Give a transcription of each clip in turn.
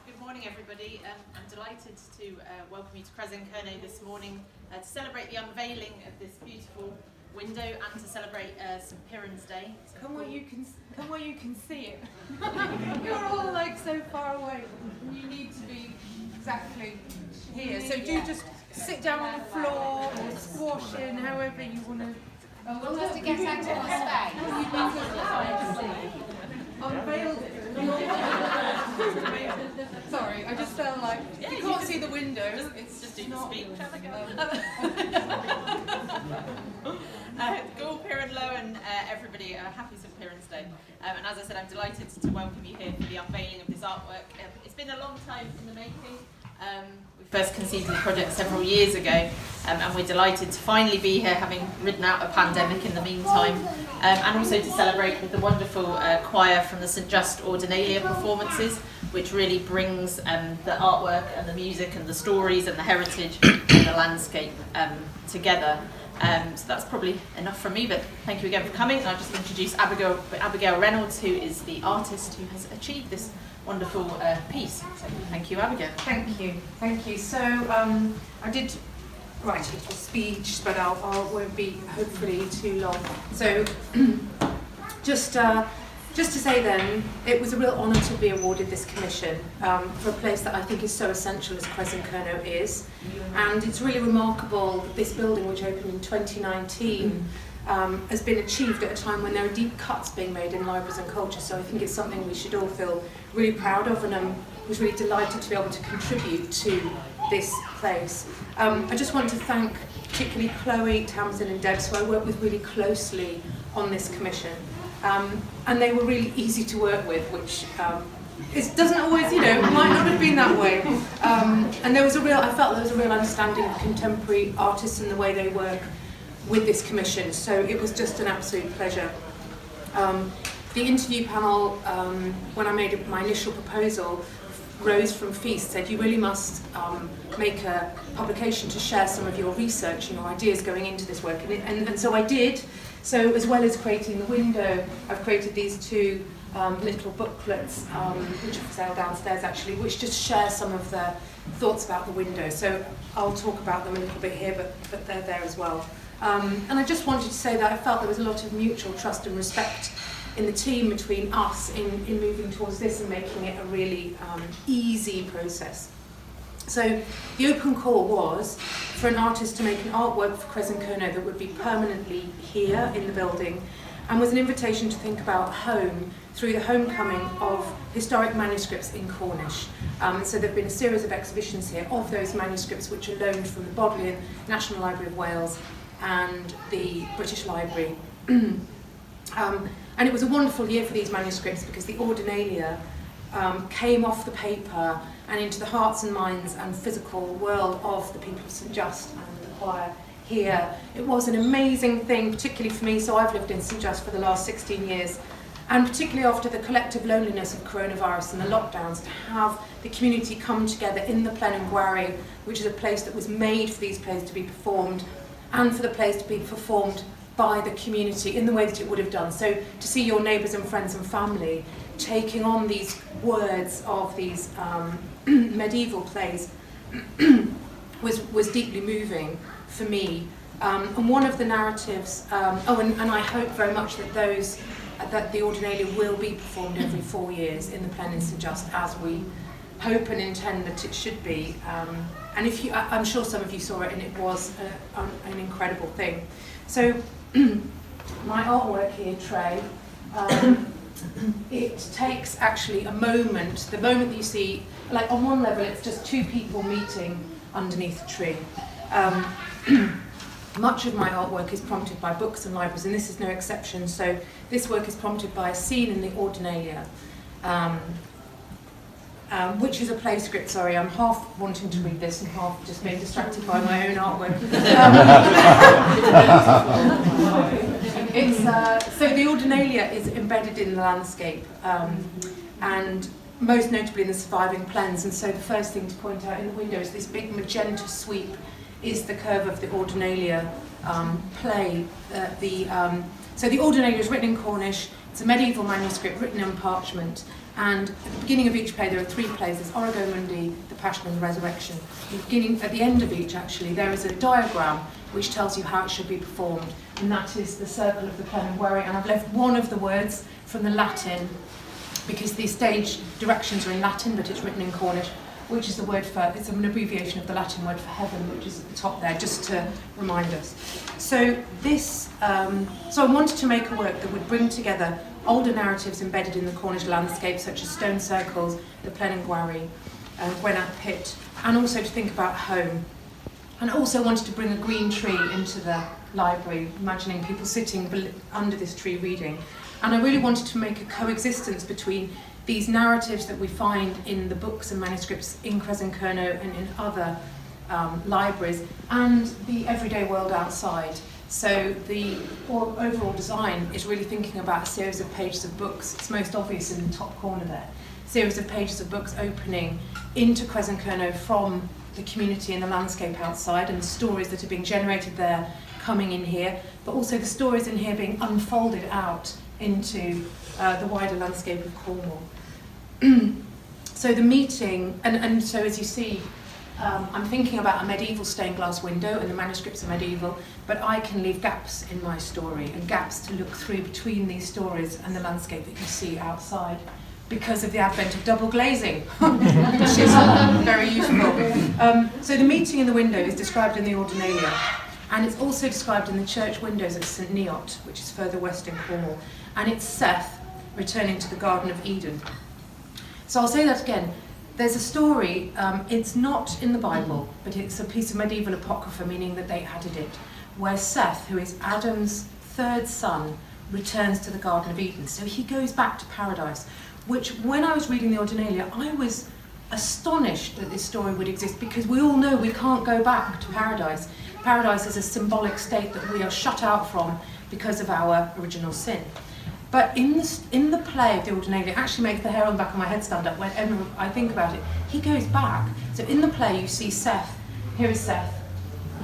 Good morning, everybody. I'm delighted to welcome you to Kresen Kernow this morning to celebrate the unveiling of this beautiful window and to celebrate St. Piran's Day. Come where you can see it. You're all like so far away. You need to be exactly here. So do just sit down on the floor or squash in, however you want to. Want us to get out of the space? Unveiled it. Sorry, I just felt like you can't see the windows. It's Just do the not. speech. Go Piran Low and everybody, happy St. Piran's Day. And as I said, I'm delighted to welcome you here for the unveiling of this artwork. It's been a long time in the making. We first conceived the project several years ago, and we're delighted to finally be here, having ridden out a pandemic in the meantime, and also to celebrate with the wonderful choir from the St. Just Ordinalia performances, which really brings the artwork and the music and the stories and the heritage and the landscape together. So that's probably enough from me, but thank you again for coming. And I'll just introduce Abigail Reynolds, who is the artist who has achieved this wonderful piece. So thank you, Abigail. Thank you. So I did write a speech, but I won't be hopefully too long. So just to say then, it was a real honour to be awarded this commission for a place that I think is so essential as Kresen Kernow is. And it's really remarkable that this building, which opened in 2019, has been achieved at a time when there are deep cuts being made in libraries and culture. So I think it's something we should all feel really proud of, and I was really delighted to be able to contribute to this place. I just want to thank particularly Chloe, Tamsin and Debs, who I work with really closely on this commission. And they were really easy to work with, which it doesn't always, might not have been that way. And I felt there was a real understanding of contemporary artists and the way they work with this commission, so it was just an absolute pleasure. The interview panel, when I made my initial proposal, Rose from Feast said, you really must make a publication to share some of your research and your ideas going into this work, and so I did. So as well as creating the window, I've created these two little booklets, which are for sale downstairs actually, which just share some of the thoughts about the window. So I'll talk about them a little bit here, but they're there as well. And I just wanted to say that I felt there was a lot of mutual trust and respect in the team between us in moving towards this and making it a really easy process. So the open call was for an artist to make an artwork for Kresen Kernow that would be permanently here in the building, and was an invitation to think about home through the homecoming of historic manuscripts in Cornish. So there have been a series of exhibitions here of those manuscripts which are loaned from the Bodleian, National Library of Wales and the British Library. And it was a wonderful year for these manuscripts because the Ordinalia came off the paper and into the hearts and minds and physical world of the people of St. Just and the choir here. It was an amazing thing, particularly for me, so I've lived in St. Just for the last 16 years, and particularly after the collective loneliness of coronavirus and the lockdowns, to have the community come together in the Plenengwari, which is a place that was made for these plays to be performed, and for the plays to be performed by the community in the way that it would have done. So to see your neighbours and friends and family taking on these words of these medieval plays was deeply moving for me. And one of the narratives, and I hope very much that that the Ordinalia will be performed every 4 years in the Plen in St. Just, as we hope and intend that it should be. And I'm sure some of you saw it, and it was an incredible thing. So my artwork here, Trey, it takes actually a moment, the moment that you see, like on one level it's just two people meeting underneath a tree. Much of my artwork is prompted by books and libraries, and this is no exception. So this work is prompted by a scene in the Ordinalia, which is a play script. Sorry, I'm half wanting to read this and half just being distracted by my own artwork. So the Ordinalia is embedded in the landscape, and most notably in the surviving plens. And so the first thing to point out in the window is this big magenta sweep is the curve of the Ordinalia play. So the Ordinalia is written in Cornish. It's a medieval manuscript written on parchment, and at the beginning of each play there are 3 plays. There's Origo Mundi, the Passion and the Resurrection. At the end of each, actually, there is a diagram which tells you how it should be performed, and that is the circle of the plenum. And I've left one of the words from the Latin, because the stage directions are in Latin, but it's written in Cornish, which is the word for, it's an abbreviation of the Latin word for heaven, which is at the top there, just to remind us. So I wanted to make a work that would bring together older narratives embedded in the Cornish landscape, such as stone circles, the Plenengwari, Gwenat Pit, and also to think about home. And I also wanted to bring a green tree into the library, imagining people sitting under this tree reading. And I really wanted to make a coexistence between these narratives that we find in the books and manuscripts in Kresen Kernow and in other libraries, and the everyday world outside. So the overall design is really thinking about a series of pages of books. It's most obvious in the top corner there. A series of pages of books opening into Kresen Kernow from the community and the landscape outside, and the stories that are being generated there coming in here, but also the stories in here being unfolded out into the wider landscape of Cornwall. So the meeting, and so as you see, I'm thinking about a medieval stained glass window, and the manuscripts are medieval, but I can leave gaps in my story, and gaps to look through between these stories and the landscape that you see outside, because of the advent of double glazing, which is very useful. So the meeting in the window is described in the Ordinalia, and it's also described in the church windows at St Neot, which is further west in Cornwall, and it's Seth returning to the Garden of Eden. So I'll say that again. There's a story, it's not in the Bible, but it's a piece of medieval apocrypha, meaning that they added it, where Seth, who is Adam's 3rd son, returns to the Garden of Eden. So he goes back to paradise, which when I was reading the Ordinalia, I was astonished that this story would exist, because we all know we can't go back to paradise. Paradise is a symbolic state that we are shut out from because of our original sin. But in the play of the Ordinalia, it actually makes the hair on the back of my head stand up whenever I think about it. He goes back. So in the play you see Seth. Here is Seth.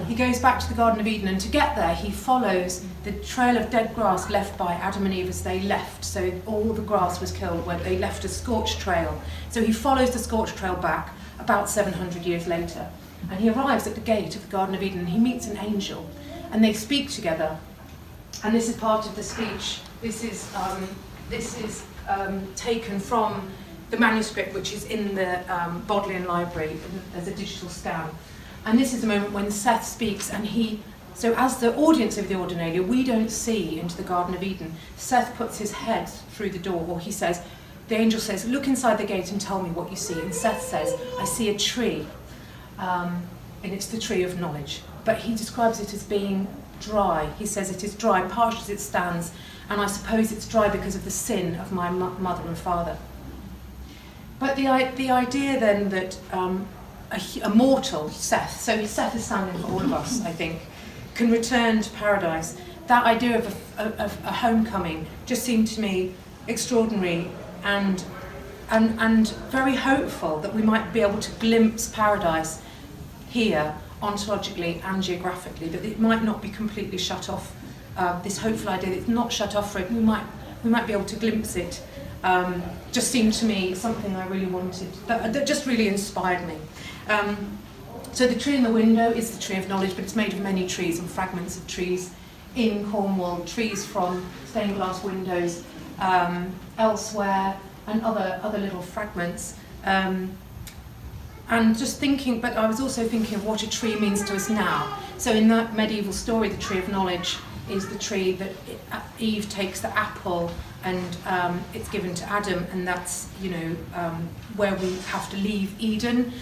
He goes back to the Garden of Eden, and to get there he follows the trail of dead grass left by Adam and Eve as they left. So all the grass was killed where they left a scorched trail. So he follows the scorched trail back about 700 years later. And he arrives at the gate of the Garden of Eden, and he meets an angel, and they speak together. And this is part of the speech. This is taken from the manuscript, which is in the Bodleian Library as a digital scan. And this is the moment when Seth speaks, and so as the audience of the Ordinalia, we don't see into the Garden of Eden. Seth puts his head through the door, or the angel says, "Look inside the gate and tell me what you see." And Seth says, "I see a tree, and it's the tree of knowledge." But he describes it as being dry. He says it is dry, parched as it stands, and I suppose it's dry because of the sin of my mother and father. But the idea then that a mortal, Seth, so Seth is standing for all of us, I think, can return to paradise, that idea of a homecoming just seemed to me extraordinary and very hopeful, that we might be able to glimpse paradise here ontologically and geographically, that it might not be completely shut off. This hopeful idea that it's not shut off for it, we might be able to glimpse it, just seemed to me something I really wanted, that just really inspired me. So the tree in the window is the tree of knowledge, but it's made of many trees and fragments of trees in Cornwall, trees from stained glass windows elsewhere, and other little fragments. And just thinking, but I was also thinking of what a tree means to us now. So in that medieval story, the tree of knowledge is the tree that Eve takes the apple, and it's given to Adam, and that's where we have to leave Eden.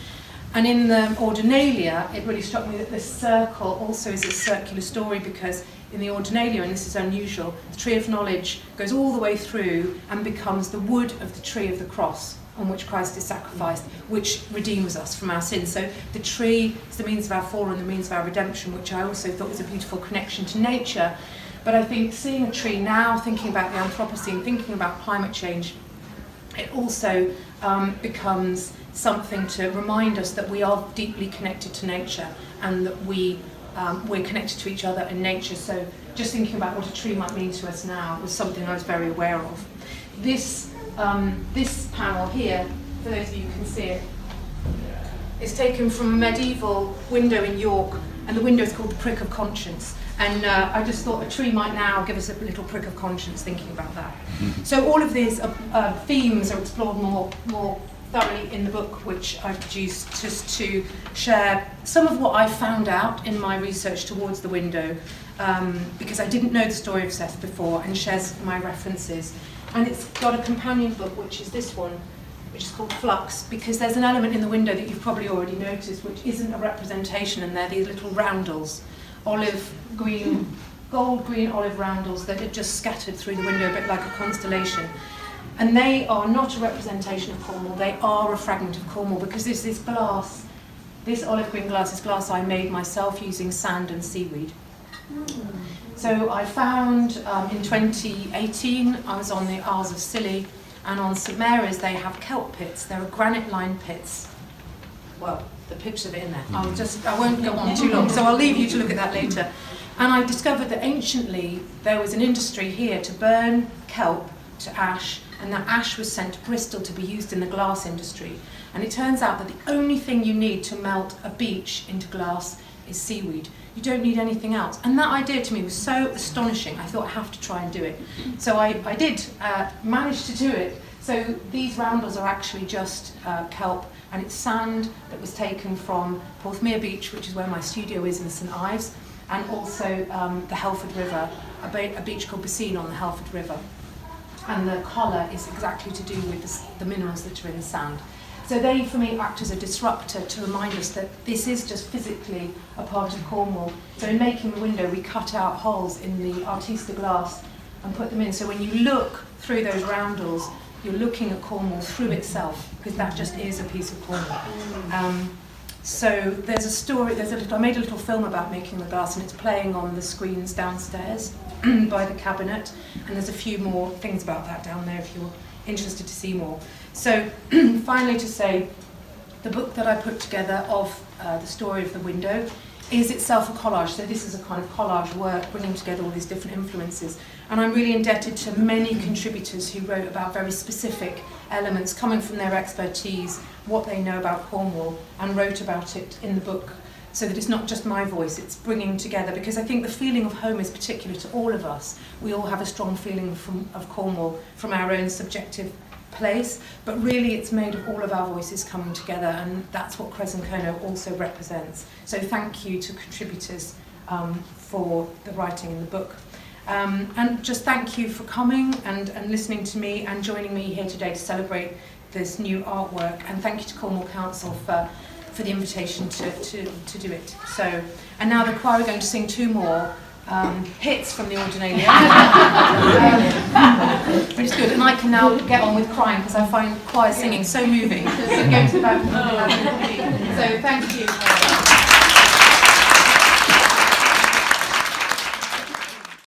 And in the Ordinalia, it really struck me that this circle also is a circular story, because in the Ordinalia, and this is unusual, the tree of knowledge goes all the way through and becomes the wood of the tree of the cross, on which Christ is sacrificed, which redeems us from our sins. So the tree is the means of our fall and the means of our redemption, which I also thought was a beautiful connection to nature. But I think seeing a tree now, thinking about the Anthropocene, thinking about climate change, it also becomes something to remind us that we are deeply connected to nature, and that we're connected to each other and nature. So just thinking about what a tree might mean to us now was something I was very aware of. This panel here, for those of you who can see it, is taken from a medieval window in York, and the window is called the Prick of Conscience. And I just thought a tree might now give us a little prick of conscience thinking about that. So all of these themes are explored more thoroughly in the book, which I've produced just to share some of what I found out in my research towards the window, because I didn't know the story of Seth before, and shares my references. And it's got a companion book, which is this one, which is called Flux, because there's an element in the window that you've probably already noticed, which isn't a representation, and they're these little roundels, gold green olive roundels that are just scattered through the window, a bit like a constellation. And they are not a representation of Cornwall, they are a fragment of Cornwall, because this is glass, this olive green glass is glass I made myself using sand and seaweed. So I found in 2018, I was on the Isles of Scilly, and on St Mary's they have kelp pits. There are granite-lined pits. Well, the picture of it in there. I won't go on too long, so I'll leave you to look at that later. And I discovered that anciently there was an industry here to burn kelp to ash, and that ash was sent to Bristol to be used in the glass industry. And it turns out that the only thing you need to melt a beech into glass is seaweed. You don't need anything else. And that idea to me was so astonishing, I thought I have to try and do it. So I did manage to do it. So these roundels are actually just kelp, and it's sand that was taken from Porthmeor Beach, which is where my studio is in St Ives, and also the Helford River, a beach called Basine on the Helford River. And the colour is exactly to do with the minerals that are in the sand. So they, for me, act as a disruptor to remind us that this is just physically a part of Cornwall. So in making the window, we cut out holes in the Artista glass and put them in. So when you look through those roundels, you're looking at Cornwall through itself, because that just is a piece of Cornwall. So there's a story, I made a little film about making the glass, and it's playing on the screens downstairs by the cabinet, and there's a few more things about that down there if you're interested to see more. So finally to say, the book that I put together of the story of the window is itself a collage. So this is a kind of collage work, bringing together all these different influences. And I'm really indebted to many contributors who wrote about very specific elements coming from their expertise, what they know about Cornwall, and wrote about it in the book, so that it's not just my voice, it's bringing together, because I think the feeling of home is particular to all of us. We all have a strong feeling of Cornwall from our own subjective place, but really it's made of all of our voices coming together, and that's what Kresen Kernow also represents. So thank you to contributors for the writing in the book. And just thank you for coming and listening to me and joining me here today to celebrate this new artwork, and thank you to Cornwall Council for the invitation to do it. So, and now the choir are going to sing two more hits from the Ordinalia. Which is good, and I can now get on with crying because I find choir singing so moving. So go to the back. So thank you.